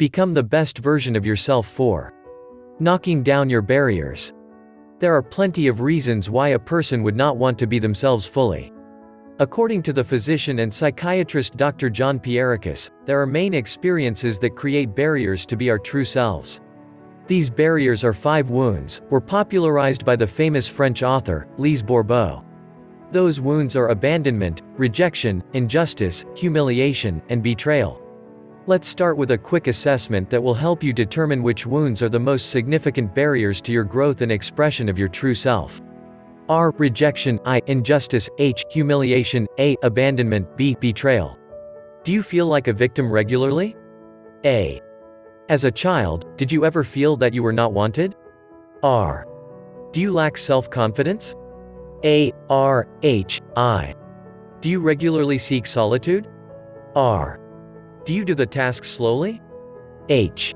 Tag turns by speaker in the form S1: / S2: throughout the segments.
S1: Become the best version of yourself. 4. Knocking down your barriers. There are plenty of reasons why a person would not want to be themselves fully. According to the physician and psychiatrist Dr. John Pierrakis, there are main experiences that create barriers to be our true selves. These barriers are 5 wounds, were popularized by the famous French author, Lise Bourbeau. Those wounds are abandonment, rejection, injustice, humiliation, and betrayal. Let's start with a quick assessment that will help you determine which wounds are the most significant barriers to your growth and expression of your true self. R. Rejection. I. Injustice. H. Humiliation. A. Abandonment. B. Betrayal. Do you feel like a victim regularly? A. As a child, did you ever feel that you were not wanted? R. Do you lack self-confidence? A. R. H. I. Do you regularly seek solitude? R. Do you do the tasks slowly? H.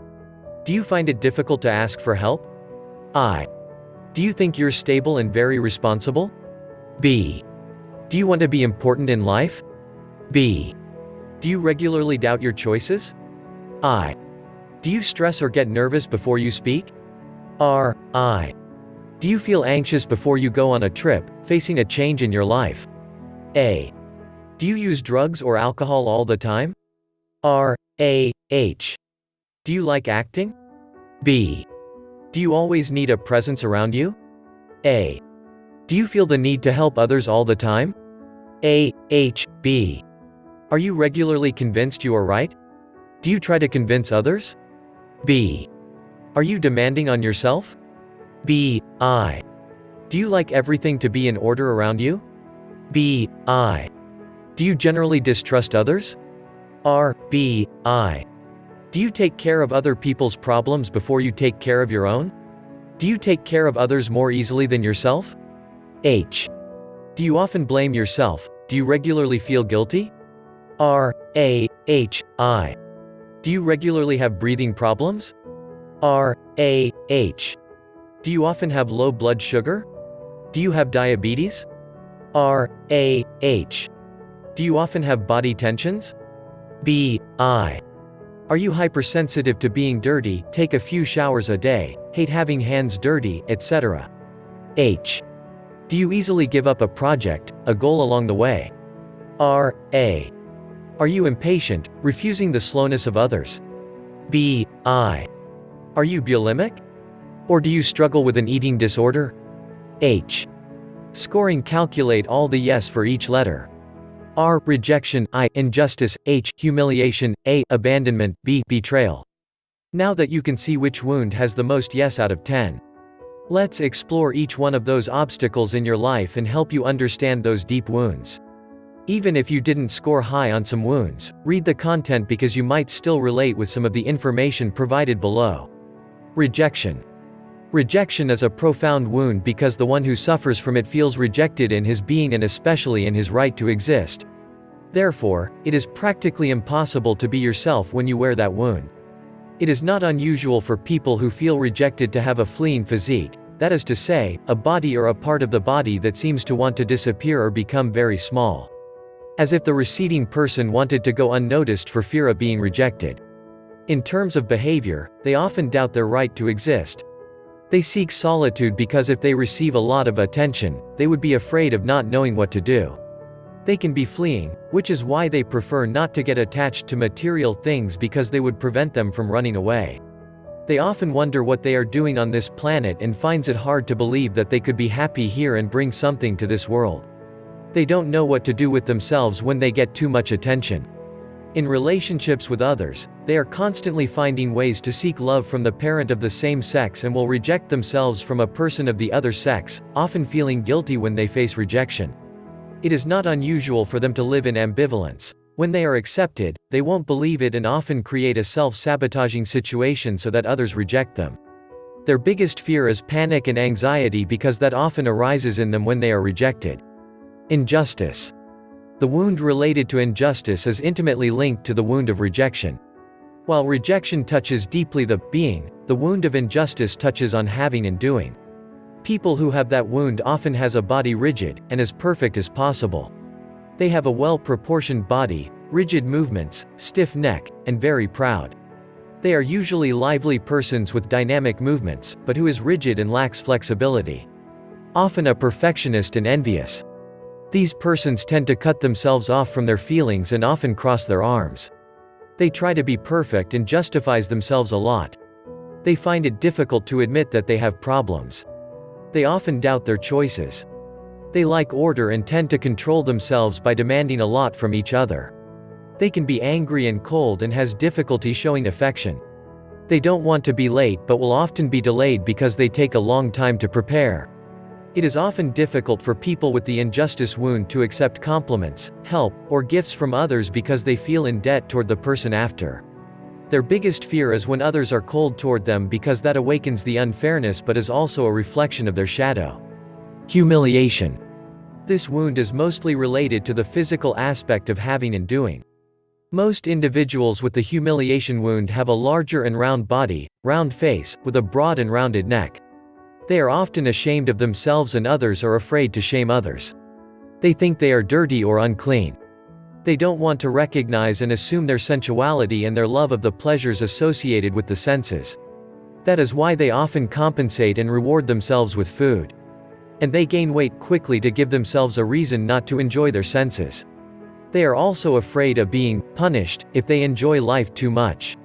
S1: Do you find it difficult to ask for help? I. Do you think you're stable and very responsible? B. Do you want to be important in life? B. Do you regularly doubt your choices? I. Do you stress or get nervous before you speak? R. I. Do you feel anxious before you go on a trip, facing a change in your life? A. Do you use drugs or alcohol all the time? R. A. H. Do you like acting? B. Do you always need a presence around you? A. Do you feel the need to help others all the time? A. H. B. Are you regularly convinced you are right? Do you try to convince others? B. Are you demanding on yourself? B. I. Do you like everything to be in order around you? B. I. Do you generally distrust others? R. B. I. Do you take care of other people's problems before you take care of your own? Do you take care of others more easily than yourself? H. Do you often blame yourself? Do you regularly feel guilty? R. A. H. I. Do you regularly have breathing problems? R. A. H. Do you often have low blood sugar? Do you have diabetes? R. A. H. Do you often have body tensions? B. I. Are you hypersensitive to being dirty, take a few showers a day, hate having hands dirty, etc.? H. Do you easily give up a project, a goal along the way? R. A. Are you impatient, refusing the slowness of others? B. I. Are you bulimic? Or do you struggle with an eating disorder? H. Scoring. Calculate all the yes for each letter. R. Rejection. I. Injustice. H. Humiliation. A. Abandonment. B. Betrayal. Now that you can see which wound has the most yes out of 10. Let's explore each one of those obstacles in your life and help you understand those deep wounds. Even if you didn't score high on some wounds, read the content because you might still relate with some of the information provided below. Rejection. Rejection is a profound wound because the one who suffers from it feels rejected in his being and especially in his right to exist. Therefore, it is practically impossible to be yourself when you wear that wound. It is not unusual for people who feel rejected to have a fleeing physique, that is to say, a body or a part of the body that seems to want to disappear or become very small. As if the receding person wanted to go unnoticed for fear of being rejected. In terms of behavior, they often doubt their right to exist. They seek solitude because if they receive a lot of attention, they would be afraid of not knowing what to do. They can be fleeing, which is why they prefer not to get attached to material things because they would prevent them from running away. They often wonder what they are doing on this planet and finds it hard to believe that they could be happy here and bring something to this world. They don't know what to do with themselves when they get too much attention. In relationships with others, they are constantly finding ways to seek love from the parent of the same sex and will reject themselves from a person of the other sex, often feeling guilty when they face rejection. It is not unusual for them to live in ambivalence. When they are accepted, they won't believe it and often create a self-sabotaging situation so that others reject them. Their biggest fear is panic and anxiety because that often arises in them when they are rejected. Injustice. The wound related to injustice is intimately linked to the wound of rejection. While rejection touches deeply the being, the wound of injustice touches on having and doing. People who have that wound often has a body rigid, and as perfect as possible. They have a well-proportioned body, rigid movements, stiff neck, and very proud. They are usually lively persons with dynamic movements, but who is rigid and lacks flexibility. Often a perfectionist and envious. These persons tend to cut themselves off from their feelings and often cross their arms. They try to be perfect and justifies themselves a lot. They find it difficult to admit that they have problems. They often doubt their choices. They like order and tend to control themselves by demanding a lot from each other. They can be angry and cold and has difficulty showing affection. They don't want to be late but will often be delayed because they take a long time to prepare. It is often difficult for people with the injustice wound to accept compliments, help, or gifts from others because they feel in debt toward the person after. Their biggest fear is when others are cold toward them because that awakens the unfairness but is also a reflection of their shadow. Humiliation. This wound is mostly related to the physical aspect of having and doing. Most individuals with the humiliation wound have a larger and round body, round face, with a broad and rounded neck. They are often ashamed of themselves and others are afraid to shame others. They think they are dirty or unclean. They don't want to recognize and assume their sensuality and their love of the pleasures associated with the senses. That is why they often compensate and reward themselves with food. And they gain weight quickly to give themselves a reason not to enjoy their senses. They are also afraid of being punished if they enjoy life too much.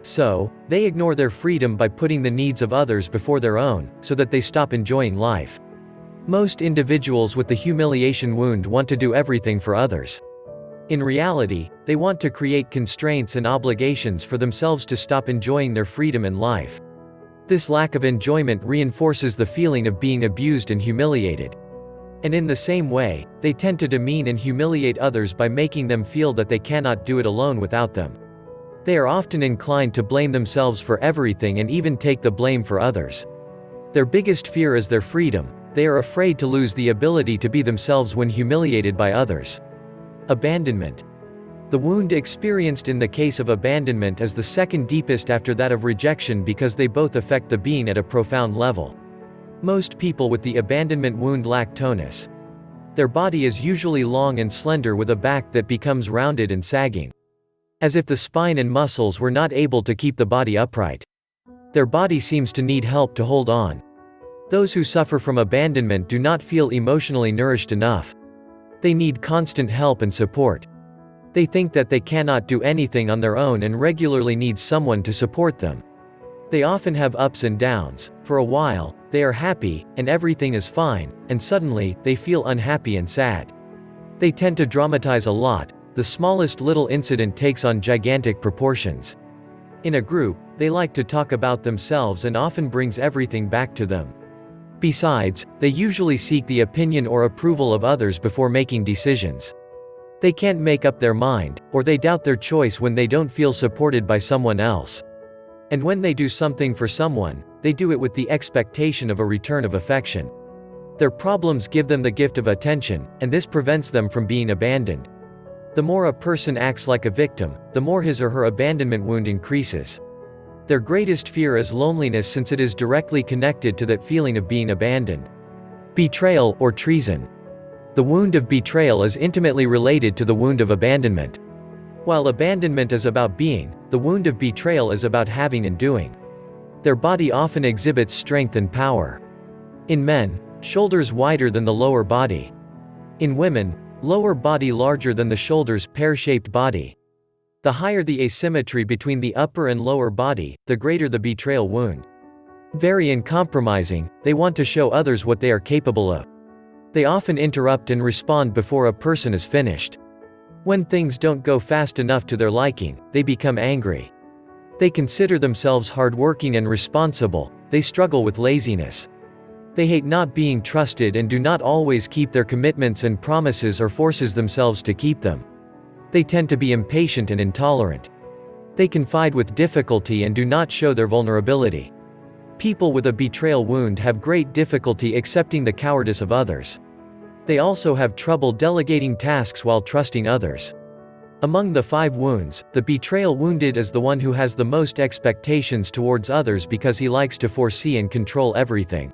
S1: So, they ignore their freedom by putting the needs of others before their own, so that they stop enjoying life. Most individuals with the humiliation wound want to do everything for others. In reality, they want to create constraints and obligations for themselves to stop enjoying their freedom in life. This lack of enjoyment reinforces the feeling of being abused and humiliated. And in the same way, they tend to demean and humiliate others by making them feel that they cannot do it alone without them. They are often inclined to blame themselves for everything and even take the blame for others. Their biggest fear is their freedom. They are afraid to lose the ability to be themselves when humiliated by others. Abandonment. The wound experienced in the case of abandonment is the second deepest after that of rejection because they both affect the being at a profound level. Most people with the abandonment wound lack tonus. Their body is usually long and slender with a back that becomes rounded and sagging. As if the spine and muscles were not able to keep the body upright. Their body seems to need help to hold on. Those who suffer from abandonment do not feel emotionally nourished enough. They need constant help and support. They think that they cannot do anything on their own and regularly need someone to support them. They often have ups and downs. For a while, they are happy, and everything is fine, and suddenly, they feel unhappy and sad. They tend to dramatize a lot. The smallest little incident takes on gigantic proportions. In a group, they like to talk about themselves and often brings everything back to them. Besides, they usually seek the opinion or approval of others before making decisions. They can't make up their mind, or they doubt their choice when they don't feel supported by someone else. And when they do something for someone, they do it with the expectation of a return of affection. Their problems give them the gift of attention, and this prevents them from being abandoned. The more a person acts like a victim, the more his or her abandonment wound increases. Their greatest fear is loneliness since it is directly connected to that feeling of being abandoned. Betrayal or treason. The wound of betrayal is intimately related to the wound of abandonment. While abandonment is about being, the wound of betrayal is about having and doing. Their body often exhibits strength and power. In men, shoulders wider than the lower body. In women, lower body larger than the shoulders, pear-shaped body. The higher the asymmetry between the upper and lower body, the greater the betrayal wound. Very uncompromising, they want to show others what they are capable of. They often interrupt and respond before a person is finished. When things don't go fast enough to their liking, they become angry. They consider themselves hardworking and responsible. They struggle with laziness. They hate not being trusted and do not always keep their commitments and promises or forces themselves to keep them. They tend to be impatient and intolerant. They confide with difficulty and do not show their vulnerability. People with a betrayal wound have great difficulty accepting the cowardice of others. They also have trouble delegating tasks while trusting others. Among the 5 wounds, the betrayal wounded is the one who has the most expectations towards others because he likes to foresee and control everything.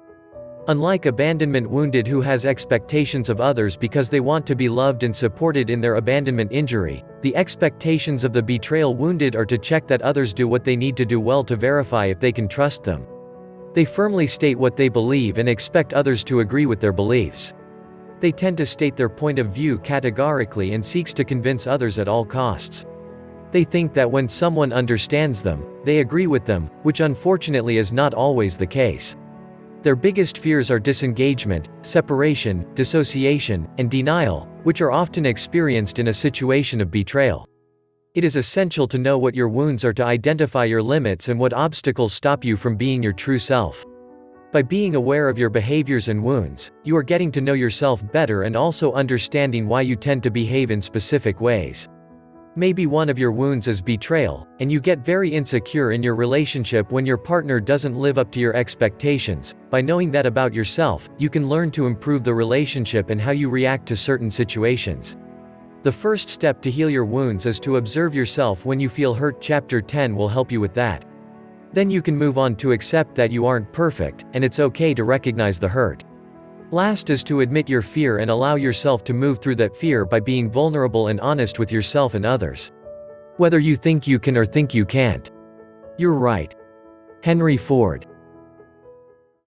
S1: Unlike abandonment wounded who has expectations of others because they want to be loved and supported in their abandonment injury, the expectations of the betrayal wounded are to check that others do what they need to do well to verify if they can trust them. They firmly state what they believe and expect others to agree with their beliefs. They tend to state their point of view categorically and seeks to convince others at all costs. They think that when someone understands them, they agree with them, which unfortunately is not always the case. Their biggest fears are disengagement, separation, dissociation, and denial, which are often experienced in a situation of betrayal. It is essential to know what your wounds are to identify your limits and what obstacles stop you from being your true self. By being aware of your behaviors and wounds, you are getting to know yourself better and also understanding why you tend to behave in specific ways. Maybe one of your wounds is betrayal, and you get very insecure in your relationship when your partner doesn't live up to your expectations. By knowing that about yourself, you can learn to improve the relationship and how you react to certain situations. The first step to heal your wounds is to observe yourself when you feel hurt. Chapter 10 will help you with that. Then you can move on to accept that you aren't perfect, and it's okay to recognize the hurt. Last is to admit your fear and allow yourself to move through that fear by being vulnerable and honest with yourself and others. Whether you think you can or think you can't. You're right. Henry Ford.